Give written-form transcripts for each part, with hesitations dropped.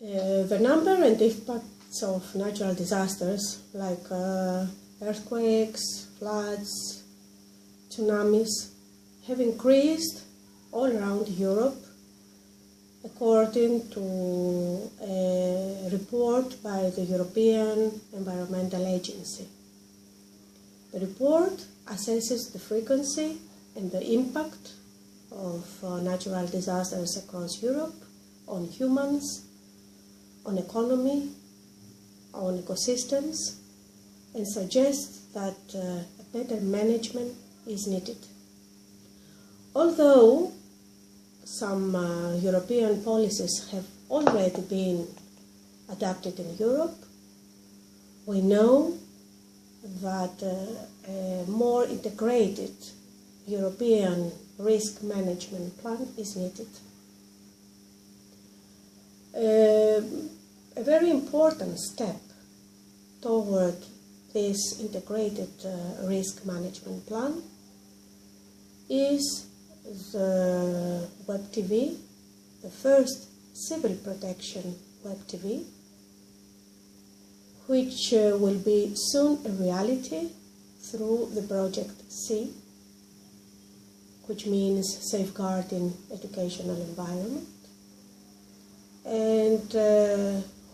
The number and impacts of natural disasters like earthquakes, floods, tsunamis have increased all around Europe according to a report by the European Environmental Agency. The report assesses the frequency and the impact of natural disasters across Europe on humans, on economy, on ecosystems, and suggests that a better management is needed. Although some European policies have already been adopted in Europe, we know that a more integrated European risk management plan is needed. A very important step toward this integrated risk management plan is the Web TV, the first civil protection Web TV, which will be soon a reality through the Project C, which means Safeguarding Educational Environment, and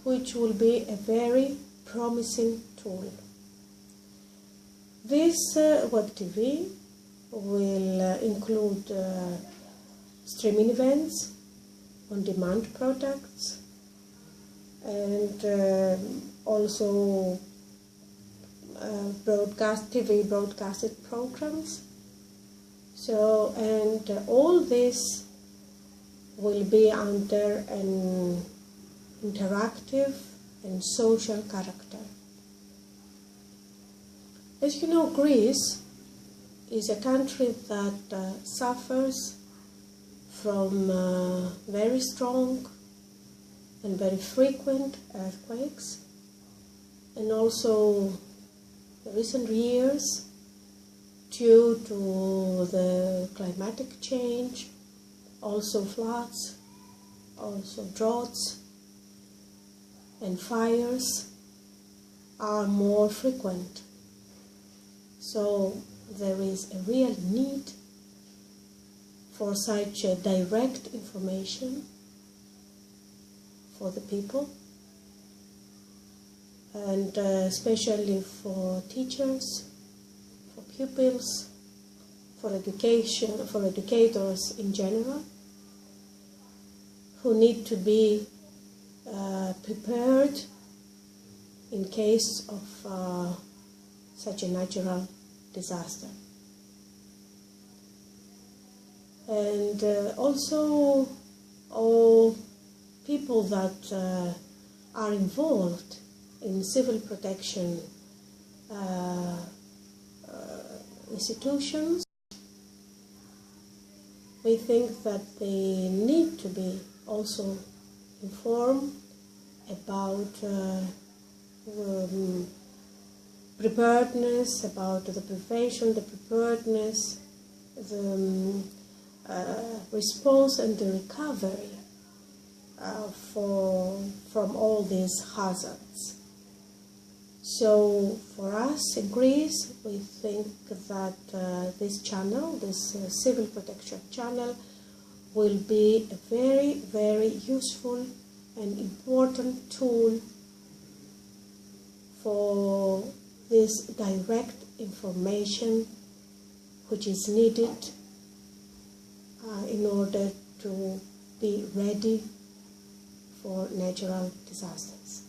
which will be a very promising tool. This Web TV will include streaming events, on-demand products, and also TV broadcasted programs. So, and all this will be under an interactive and social character. As you know, Greece is a country that suffers from very strong and very frequent earthquakes, and also in recent years, due to the climatic change, also floods, also droughts, and fires are more frequent. So there is a real need for such direct information for the people, and especially for teachers, for pupils, for education, for educators in general, who need to be prepared in case of such a natural disaster. And also all people that are involved in civil protection institutions, we think that they need to be also informed about preparedness, about the prevention, the preparedness, the response and the recovery from all these hazards. So for us in Greece, we think that this channel, this civil protection channel, will be a very, very useful and important tool for this direct information which is needed in order to be ready for natural disasters.